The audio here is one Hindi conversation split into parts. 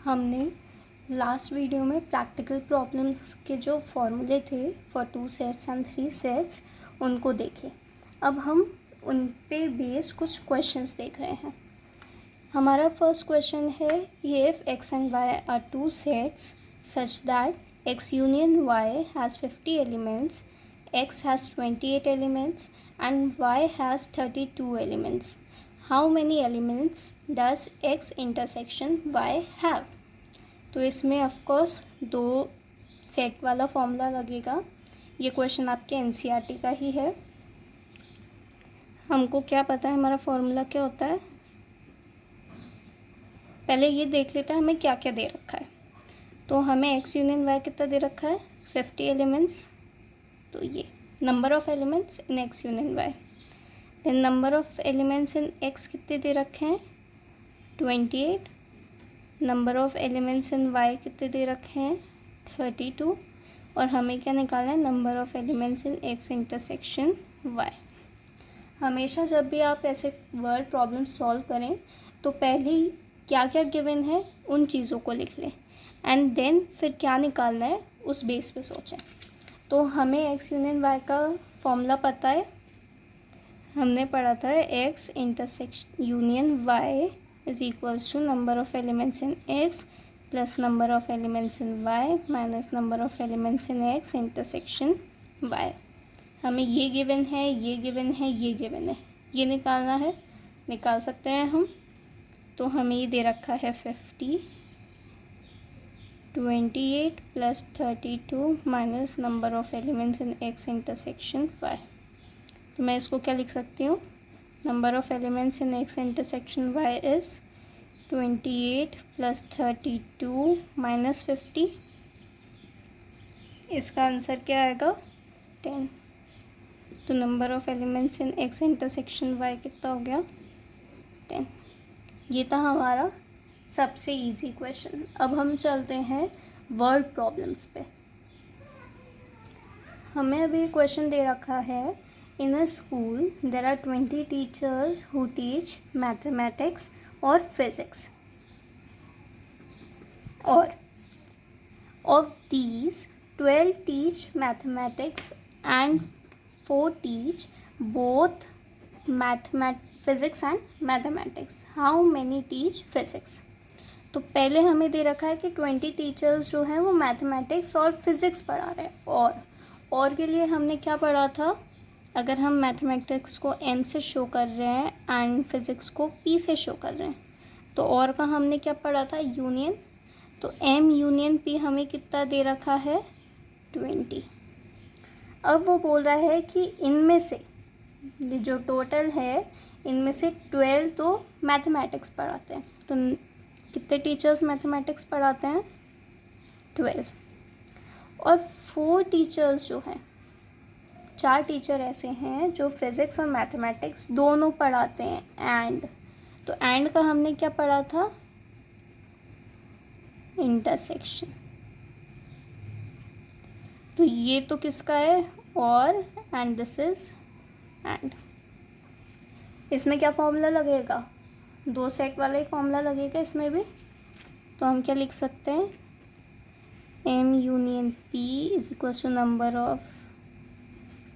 हमने लास्ट वीडियो में प्रैक्टिकल प्रॉब्लम्स के जो फॉर्मूले थे फॉर 2 सेट्स एंड 3 सेट्स उनको देखे। अब हम उन पे बेस कुछ क्वेश्चंस देख रहे हैं। हमारा फर्स्ट क्वेश्चन है if x and y are 2 sets such that x union y has 50 elements, x has 28 elements and y has 32 elements. How many elements does x intersection y have? तो इसमें ऑफकोर्स 2 सेट वाला फॉर्मूला लगेगा। ये क्वेश्चन आपके एनसीईआरटी का ही है। हमको क्या पता है हमारा फॉर्मूला क्या होता है? पहले ये देख लेते हैं हमें क्या क्या दे रखा है। तो हमें x यूनियन y कितना दे रखा है? 50 एलिमेंट्स। तो ये number of elements in x union y। Then number of elements in x कितने दे रखे हैं? 28। Number of elements in y कितने दे रखे हैं? 32। और हमें क्या निकालना है? Number of elements in x intersection y। हमेशा जब भी आप ऐसे वर्ड प्रॉब्लम सॉल्व करें तो पहले ही क्या क्या गिवन है उन चीज़ों को लिख लें एंड देन फिर क्या निकालना है उस बेस पे सोचें। तो हमें x यूनियन y का फॉर्मूला पता है, हमने पढ़ा था x intersection union y is equals to number of elements in x plus number of elements in y minus number of elements in x intersection y। हमें ये गिवन है, ये गिवन है, ये गिवन है, ये निकालना है, निकाल सकते हैं हम। तो हमें ये दे रखा है 50, 28 plus 32 minus number of elements in x intersection y। तो मैं इसको क्या लिख सकती हूँ? Number of elements in x intersection y is 28 plus 32 minus 50। इसका आंसर क्या आएगा? 10। तो number of elements in x intersection y कितना हो गया? 10। ये था हमारा सबसे इजी क्वेश्चन। अब हम चलते हैं वर्ड प्रॉब्लम्स पे। हमें अभी क्वेश्चन दे रखा है in a school there are 20 teachers who teach mathematics और फिज़िक्स, और of these 12 teach mathematics and 4 teach both physics and mathematics. How many teach physics? तो पहले हमें दे रखा है कि 20 टीचर्स जो हैं वो मैथमेटिक्स और फिज़िक्स पढ़ा रहे हैं। और के लिए हमने क्या पढ़ा था? अगर हम मैथमेटिक्स को m से शो कर रहे हैं एंड फिज़िक्स को p से शो कर रहे हैं तो और का हमने क्या पढ़ा था? यूनियन। तो m यूनियन p हमें कितना दे रखा है? 20। अब वो बोल रहा है कि इनमें से जो टोटल है इनमें से 12 तो मैथमेटिक्स पढ़ाते हैं। तो कितने टीचर्स मैथमेटिक्स पढ़ाते हैं? 12। और 4 टीचर्स जो हैं, 4 टीचर ऐसे हैं जो फिज़िक्स और मैथमेटिक्स दोनों पढ़ाते हैं। तो एंड का हमने क्या पढ़ा था? इंटरसेक्शन। तो ये तो किसका है? और एंड दिस इज एंड। इसमें क्या फॉर्मूला लगेगा? 2 सेट वाला ही फॉर्मूला लगेगा इसमें भी। तो हम क्या लिख सकते हैं? m union p is equal to number of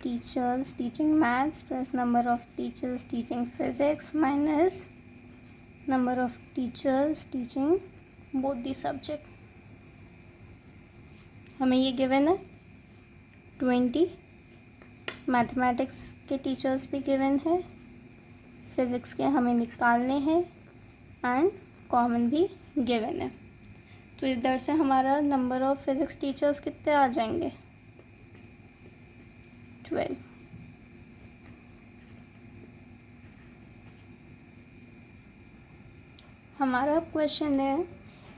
teachers teaching maths plus number of teachers teaching physics minus number of teachers teaching both the subject. हमें ये गिवन है 20, मैथमेटिक्स के टीचर्स भी गिवन है, फिज़िक्स के हमें निकालने हैं एंड कॉमन भी गिवन है। तो इधर से हमारा नंबर ऑफ़ फिज़िक्स टीचर्स कितने आ जाएंगे? 12। हमारा क्वेश्चन है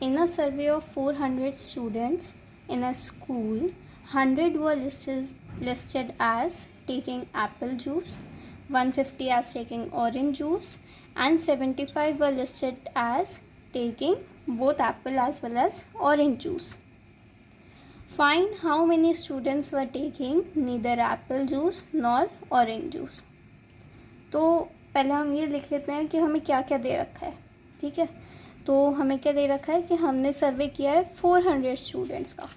in a survey of 400 students in a school 100 were listed as taking apple juice, 150 as taking orange juice and 75 were listed as taking both apple as well as orange juice. Find how many students were taking neither apple juice nor orange juice. तो पहले हम ये लिख लेते हैं कि हमें क्या क्या दे रखा है। ठीक है, तो हमें क्या दे रखा है कि हमने सर्वे किया है 400 स्टूडेंट्स का।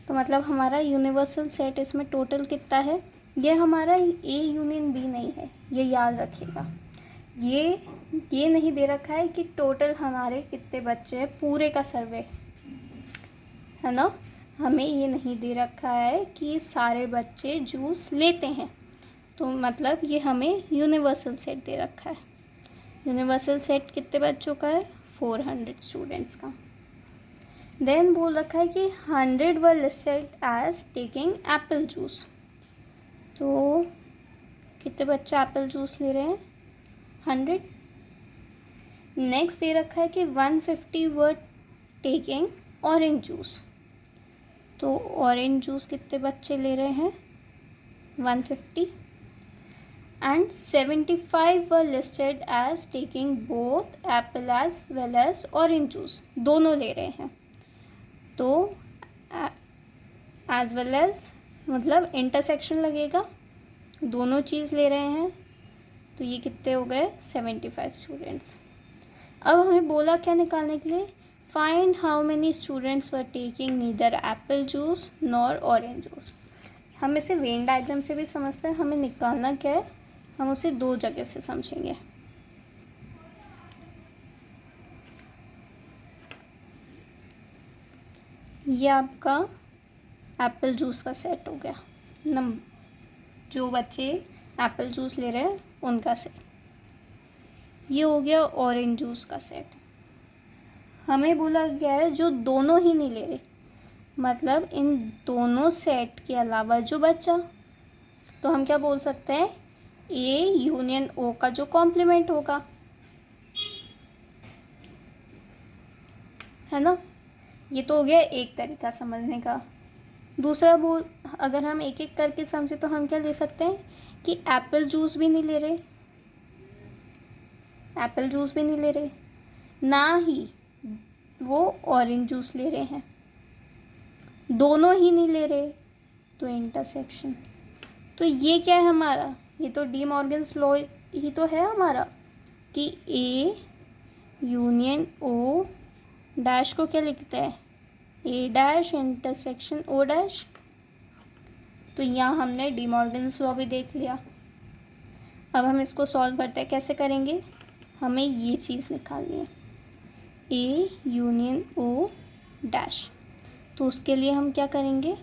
तो मतलब हमारा यूनिवर्सल सेट इसमें टोटल कितना है, ये हमारा ए यूनियन बी नहीं है, ये याद रखिएगा। ये नहीं दे रखा है कि टोटल हमारे कितने बच्चे हैं पूरे का सर्वे, है ना। हमें ये नहीं दे रखा है कि सारे बच्चे जूस लेते हैं, तो मतलब ये हमें यूनिवर्सल सेट दे रखा है। यूनिवर्सल सेट कितने बच्चों का है, 400 स्टूडेंट्स का। देन बोल रखा है कि 100 were listed as taking apple juice. तो कितने बच्चे एप्पल जूस ले रहे हैं, 100। नेक्स्ट दे रखा है कि 150 वर टेकिंग ऑरेंज जूस। तो ऑरेंज जूस कितने बच्चे ले रहे हैं, 150। And 75 were listed as taking both apple as well as orange juice, दोनों ले रहे हैं। तो एज वेल एज मतलब इंटरसेक्शन लगेगा, दोनों चीज़ ले रहे हैं। तो ये कितने हो गए, 75 स्टूडेंट्स। अब हमें बोला क्या निकालने के लिए, find how many students were taking neither Apple juice nor orange juice. हम इसे वेन डायग्राम से भी समझते हैं, हमें निकालना क्या है, हम उसे दो जगह से समझेंगे। ये आपका एप्पल जूस का सेट हो गया, जो बच्चे एप्पल जूस ले रहे हैं उनका सेट। ये हो गया ऑरेंज जूस का सेट। हमें बोला गया है जो दोनों ही नहीं ले रहे, मतलब इन दोनों सेट के अलावा जो बचा, तो हम क्या बोल सकते हैं, ए यूनियन ओ का जो कॉम्प्लीमेंट होगा, है ना। ये तो हो गया एक तरीका समझने का। दूसरा बोल, अगर हम एक एक करके समझे तो हम क्या ले सकते हैं कि एप्पल जूस भी नहीं ले रहे, एप्पल जूस भी नहीं ले रहे, ना ही वो ऑरेंज जूस ले रहे हैं, दोनों ही नहीं ले रहे, तो इंटरसेक्शन। तो ये क्या है हमारा, ये तो डी मॉर्गन्स लॉ ही तो है हमारा, कि ए यूनियन ओ डैश को क्या लिखते हैं, ए डैश इंटरसेक्शन ओ डैश। तो यहाँ हमने डी मॉर्गन्स लॉ भी देख लिया। अब हम इसको सॉल्व करते हैं, कैसे करेंगे, हमें ये चीज़ निकालनी है, ए यूनियन ओ डैश। तो उसके लिए हम क्या करेंगे,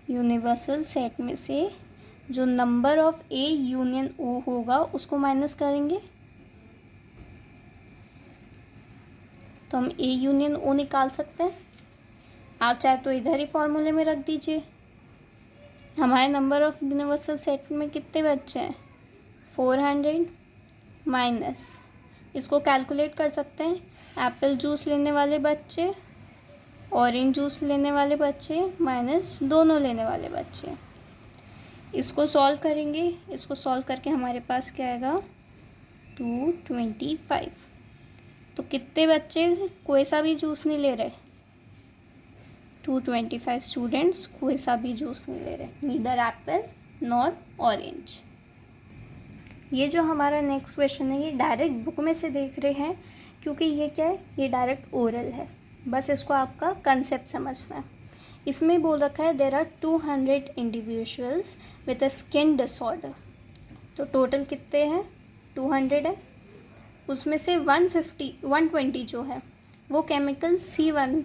यूनिवर्सल सेट में से जो नंबर ऑफ ए यूनियन ओ होगा उसको माइनस करेंगे। तो हम ए यूनियन ओ निकाल सकते हैं, आप चाहे तो इधर ही फॉर्मूले में रख दीजिए। हमारे नंबर ऑफ यूनिवर्सल सेट में कितने बच्चे हैं, 400 माइनस, इसको कैलकुलेट कर सकते हैं, एप्पल जूस लेने वाले बच्चे, ऑरेंज जूस लेने वाले बच्चे माइनस दोनों लेने वाले बच्चे। इसको सॉल्व करेंगे, इसको सॉल्व करके हमारे पास क्या आएगा, 225। तो कितने बच्चे कोई सा भी जूस नहीं ले रहे, 225 स्टूडेंट्स कोई सा भी जूस नहीं ले रहे, नीदर एप्पल नॉर ऑरेंज। ये जो हमारा नेक्स्ट क्वेश्चन है ये डायरेक्ट बुक में से देख रहे हैं, क्योंकि ये क्या है, ये डायरेक्ट ओरल है, बस इसको आपका कंसेप्ट समझना है। इसमें बोल रखा है there are 200 individuals with a skin disorder. तो टोटल कितने हैं, 200 है, उसमें से 120 जो है वो केमिकल C1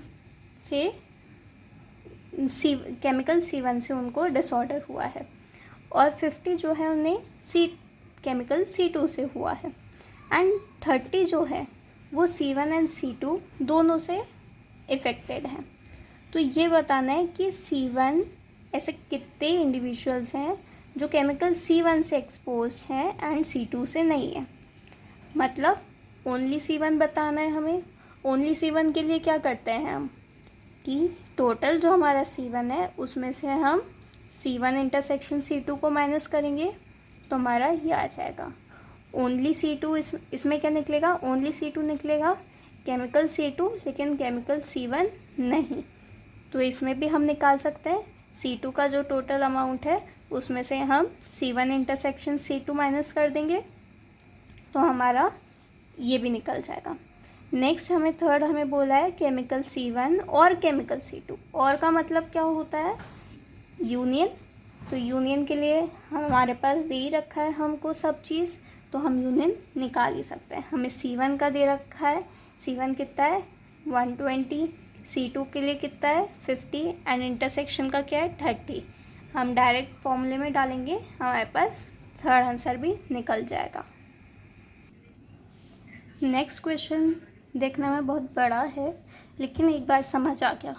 से उनको डिसऑर्डर हुआ है, और 50 जो है उन्हें केमिकल C2 से हुआ है, एंड 30 जो है वो C1 एंड C2 दोनों से इफ़ेक्टेड हैं। तो ये बताना है कि C1 ऐसे कितने इंडिविजुअल्स हैं जो केमिकल C1 से एक्सपोज हैं एंड C2 से नहीं है। मतलब ओनली C1 बताना है हमें। ओनली C1 के लिए क्या करते हैं हम कि टोटल जो हमारा C1 है उसमें से हम C1 इंटरसेक्शन C2 को माइनस करेंगे तो हमारा ये आ जाएगा ओनली C2। इसमें क्या निकलेगा, ओनली C2 निकलेगा, केमिकल C2 लेकिन केमिकल C1 नहीं। तो इसमें भी हम निकाल सकते हैं C2 का जो टोटल अमाउंट है उसमें से हम C1 इंटरसेक्शन C2 माइनस कर देंगे तो हमारा ये भी निकल जाएगा। नेक्स्ट हमें थर्ड हमें बोला है केमिकल C1 और केमिकल C2। और का मतलब क्या होता है? यूनियन। तो यूनियन के लिए हमारे पास दे ही रखा है हमको सब चीज़, तो हम यूनियन निकाल ही सकते हैं। हमें C1 का दे रखा है, C1 कितना है 120, C2 के लिए कितना है 50 एंड इंटरसेक्शन का क्या है 30। हम डायरेक्ट फॉर्मूले में डालेंगे, हमारे पास थर्ड आंसर भी निकल जाएगा। नेक्स्ट क्वेश्चन देखने में बहुत बड़ा है, लेकिन एक बार समझ आ गया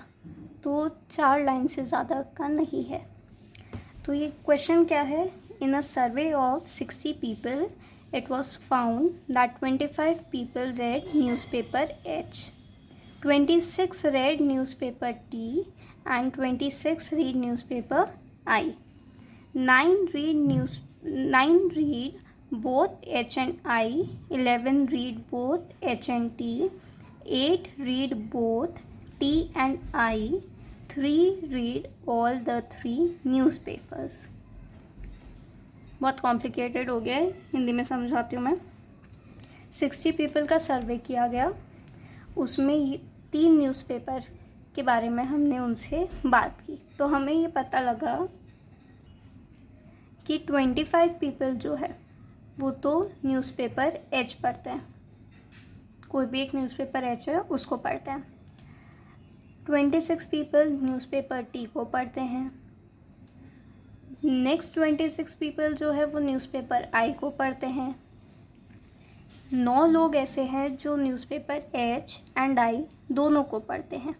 तो 4 लाइन से ज़्यादा का नहीं है। तो ये क्वेश्चन क्या है? In a survey of 60 people it was found that 25 people read newspaper H, 26 read newspaper T and 26 read newspaper I. 9 read both H and I. 11 read both H and T. 8 read both T and I. 3 read all the 3 newspapers. बहुत कॉम्प्लिकेटेड हो गया है, हिंदी में समझाती हूँ मैं। 60 पीपल का सर्वे किया गया, उसमें 3 न्यूज़पेपर के बारे में हमने उनसे बात की, तो हमें ये पता लगा कि 25 पीपल जो है वो तो न्यूज़पेपर H पढ़ते हैं, कोई भी एक न्यूज़पेपर H है उसको पढ़ते हैं। 26 पीपल न्यूज़पेपर T को पढ़ते हैं। नेक्स्ट 26 पीपल जो है वो न्यूज़पेपर I को पढ़ते हैं। 9 लोग ऐसे हैं जो न्यूज़पेपर H एंड I दोनों को पढ़ते हैं।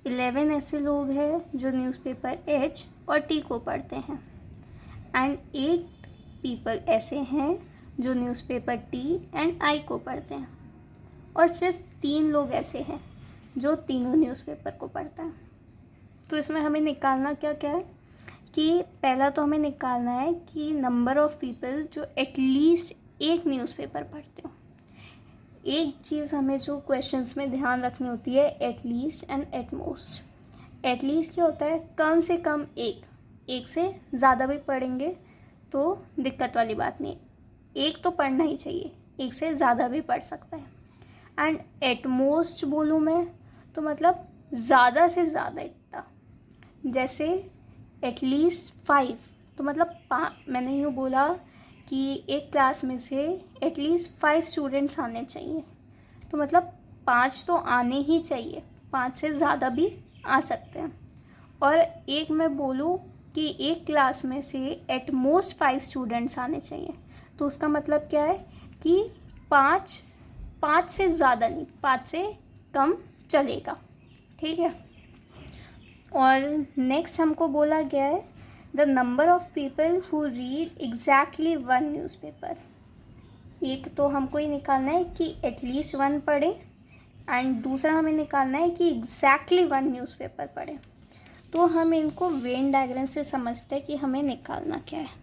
11 ऐसे लोग हैं जो न्यूज़पेपर H और T को पढ़ते हैं एंड 8 पीपल ऐसे हैं जो न्यूज़पेपर T एंड I को पढ़ते हैं, और सिर्फ 3 लोग ऐसे हैं जो तीनों न्यूज़पेपर को पढ़ता है। तो इसमें हमें निकालना क्या क्या है कि पहला तो हमें निकालना है कि नंबर ऑफ़ पीपल जो एटलीस्ट एक न्यूज़पेपर पढ़ते हो। एक चीज़ हमें जो क्वेश्चंस में ध्यान रखनी होती है, एटलीस्ट एंड एटमोस्ट। एटलीस्ट क्या होता है? कम से कम एक से ज़्यादा भी पढ़ेंगे तो दिक्कत वाली बात नहीं, एक तो पढ़ना ही चाहिए, एक से ज़्यादा भी पढ़ सकता है। एंड एटमोस्ट बोलूँ मैं तो मतलब ज़्यादा से ज़्यादा इतना, जैसे एटलीस्ट 5 तो मतलब मैंने यूँ बोला कि एक क्लास में से एटलीस्ट 5 स्टूडेंट्स आने चाहिए, तो मतलब 5 तो आने ही चाहिए, 5 से ज़्यादा भी आ सकते हैं। और एक मैं बोलूँ कि एक क्लास में से एटमोस्ट 5 स्टूडेंट्स आने चाहिए, तो उसका मतलब क्या है कि 5 से ज़्यादा नहीं, 5 से कम चलेगा, ठीक है। और नेक्स्ट हमको बोला गया है the number of people who read exactly 1 newspaper. एक तो हमको ये निकालना है कि एटलीस्ट 1 पढ़े, एंड दूसरा हमें निकालना है कि एग्जैक्टली 1 न्यूज़पेपर पढ़े। तो हम इनको वेन डायग्राम से समझते हैं कि हमें निकालना क्या है।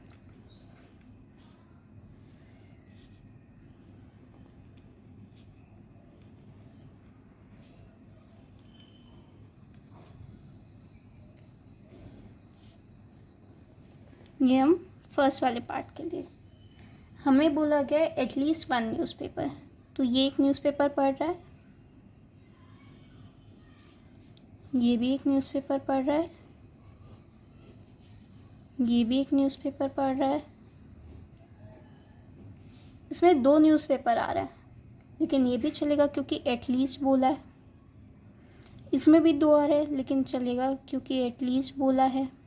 ये हम फर्स्ट वाले पार्ट के लिए हमें बोला गया है एटलीस्ट 1 न्यूज़पेपर, तो ये एक न्यूज़पेपर पढ़ रहा है, ये भी एक न्यूज़पेपर पढ़ रहा है, ये भी एक न्यूज़पेपर पढ़ रहा है। इसमें 2 न्यूज़पेपर आ रहा है, लेकिन ये भी चलेगा क्योंकि एटलीस्ट बोला है। इसमें भी 2 आ रहे हैं, लेकिन चलेगा क्योंकि एटलीस्ट बोला है।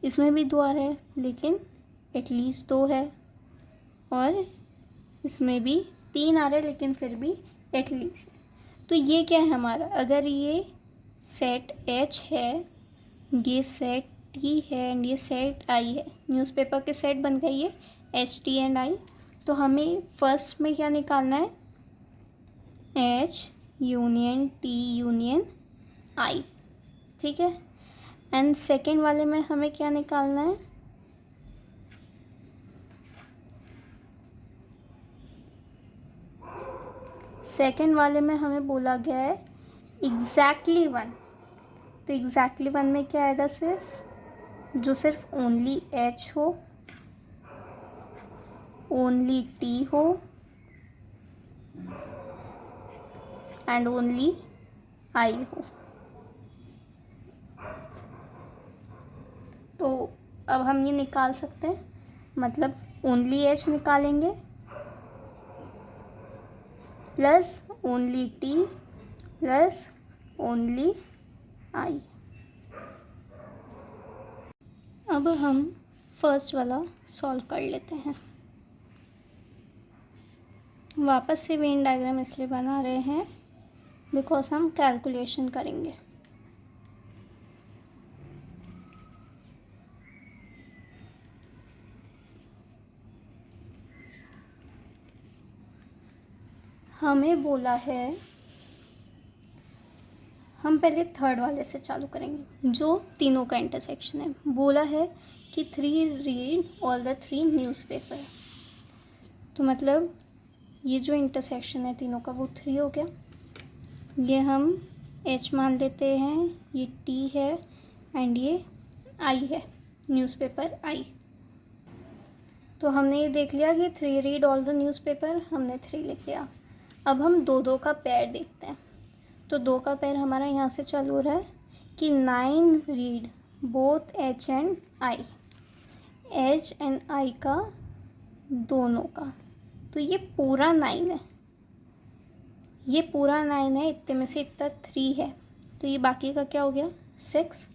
इसमें भी 2 आ रहे हैं, लेकिन एटलीस्ट 2 है। और इसमें भी 3 आ रहे हैं, लेकिन फिर भी एटलीस्ट। तो ये क्या है हमारा? अगर ये सेट H है, ये सेट T है एंड ये सेट I है, न्यूज़पेपर के सेट बन गए ये H T एंड I। तो हमें फर्स्ट में क्या निकालना है? H union T union I, ठीक है। एंड सेकेंड वाले में हमें क्या निकालना है? सेकेंड वाले में हमें बोला गया है एग्जैक्टली 1। तो एग्जैक्टली 1 में क्या आएगा? सिर्फ ओनली H हो, ओनली T हो एंड ओनली आई हो। तो अब हम ये निकाल सकते हैं, मतलब ओनली एच निकालेंगे plus only T plus only I. अब हम फर्स्ट वाला सॉल्व कर लेते हैं। वापस से वेन डायग्राम इसलिए बना रहे हैं बिकॉज हम कैलकुलेशन करेंगे। हमें बोला है, हम पहले थर्ड वाले से चालू करेंगे जो तीनों का इंटरसेक्शन है। बोला है कि 3 रीड ऑल द 3 न्यूज़पेपर। तो मतलब ये जो इंटरसेक्शन है तीनों का वो 3 हो गया। ये हम H मान लेते हैं, ये T है एंड ये I है, न्यूज़पेपर I। तो हमने ये देख लिया कि 3 रीड ऑल द न्यूज़पेपर, हमने 3 लिख लिया। अब हम 2-2 का पेयर देखते हैं। तो 2 का पेयर हमारा यहाँ से चालू हो रहा है कि 9 read both H and I, H and I का दोनों का। तो ये पूरा 9 है, ये पूरा 9 है, इतने में से इतना 3 है, तो ये बाकी का क्या हो गया 6।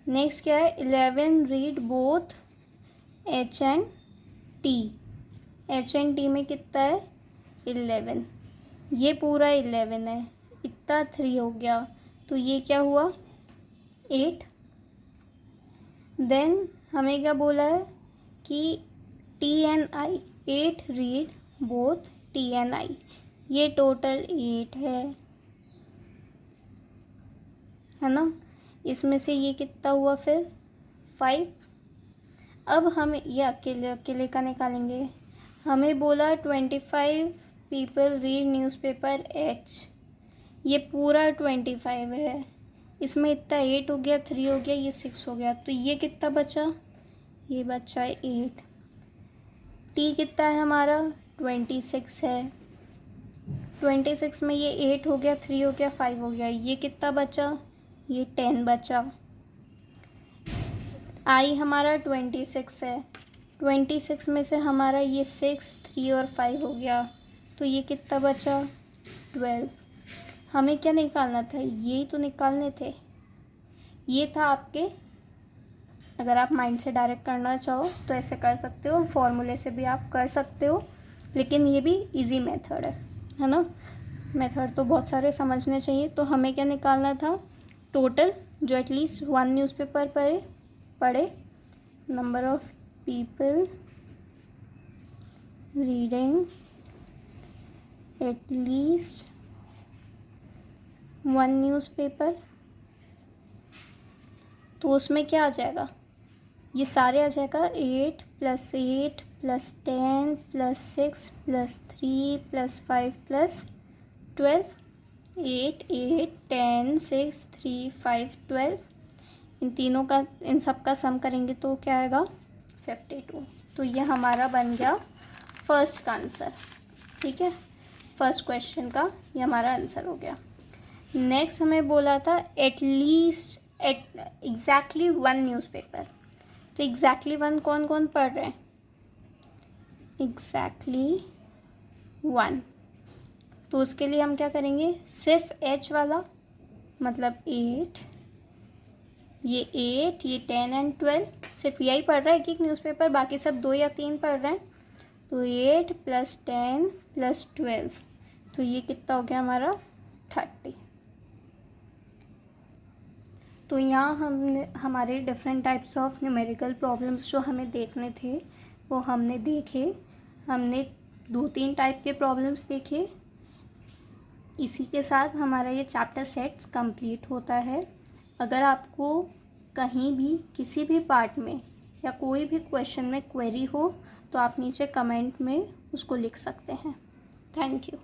नेक्स्ट क्या है 11 read both H and T, H and T में कितना है 11, ये पूरा 11 है, इतना 3 हो गया, तो ये क्या हुआ 8। देन हमें क्या बोला है कि T and I, 8 read both T and I, ये टोटल 8 है ना। इसमें से ये कितना हुआ फिर 5। अब हम ये अकेले अकेले का निकालेंगे। हमें बोला 25 पीपल रीड न्यूज़पेपर H, ये पूरा 25 है, इसमें इतना 8 हो गया, 3 हो गया, ये 6 हो गया, तो ये कितना बचा, ये बचा 8। T कितना है हमारा 26 है, 26 में ये 8 हो गया, 3 हो गया, 5 हो गया, ये कितना बचा, ये 10 बचा। I हमारा 26 है, 26 में से हमारा ये 6, 3 और 5 हो गया, तो ये कितना बचा 12। हमें क्या निकालना था, यही तो निकालने थे। ये था आपके, अगर आप माइंड से डायरेक्ट करना चाहो तो ऐसे कर सकते हो, फॉर्मूले से भी आप कर सकते हो, लेकिन ये भी इजी मेथड है ना। मेथड तो बहुत सारे समझने चाहिए। तो हमें क्या निकालना था, टोटल जो एटलीस्ट 1 न्यूज़पेपर पढ़े, number of people reading at least 1 newspaper. तो उसमें क्या आ जाएगा, ये सारे आ जाएगा 8 + 8 + 10 + 6 + 3 + 5 + 12, 8 8 10 6 3 5 12, इन तीनों का, इन सब का सम करेंगे तो क्या आएगा 52। तो ये हमारा बन गया फर्स्ट का आंसर। ठीक है, फर्स्ट क्वेश्चन का ये हमारा आंसर हो गया। नेक्स्ट हमें बोला था एटलीस्ट एग्जैक्टली 1 न्यूज़पेपर। तो एग्जैक्टली 1 कौन कौन पढ़ रहे हैं, एग्जैक्टली 1। तो उसके लिए हम क्या करेंगे, सिर्फ H वाला मतलब 8, ये 8, ये 10 एंड 12, सिर्फ यही पढ़ रहा है एक न्यूज़पेपर, बाकी सब 2 या 3 पढ़ रहे हैं। तो 8 + 10 + 12, तो ये कितना हो गया हमारा 30। तो यहाँ हमने हमारे different types of numerical problems जो हमें देखने थे वो हमने देखे। हमने 2-3 टाइप के प्रॉब्लम्स देखे। इसी के साथ हमारा ये चैप्टर सेट्स कंप्लीट होता है। अगर आपको कहीं भी किसी भी पार्ट में या कोई भी क्वेश्चन में क्वेरी हो तो आप नीचे कमेंट में उसको लिख सकते हैं। Thank you.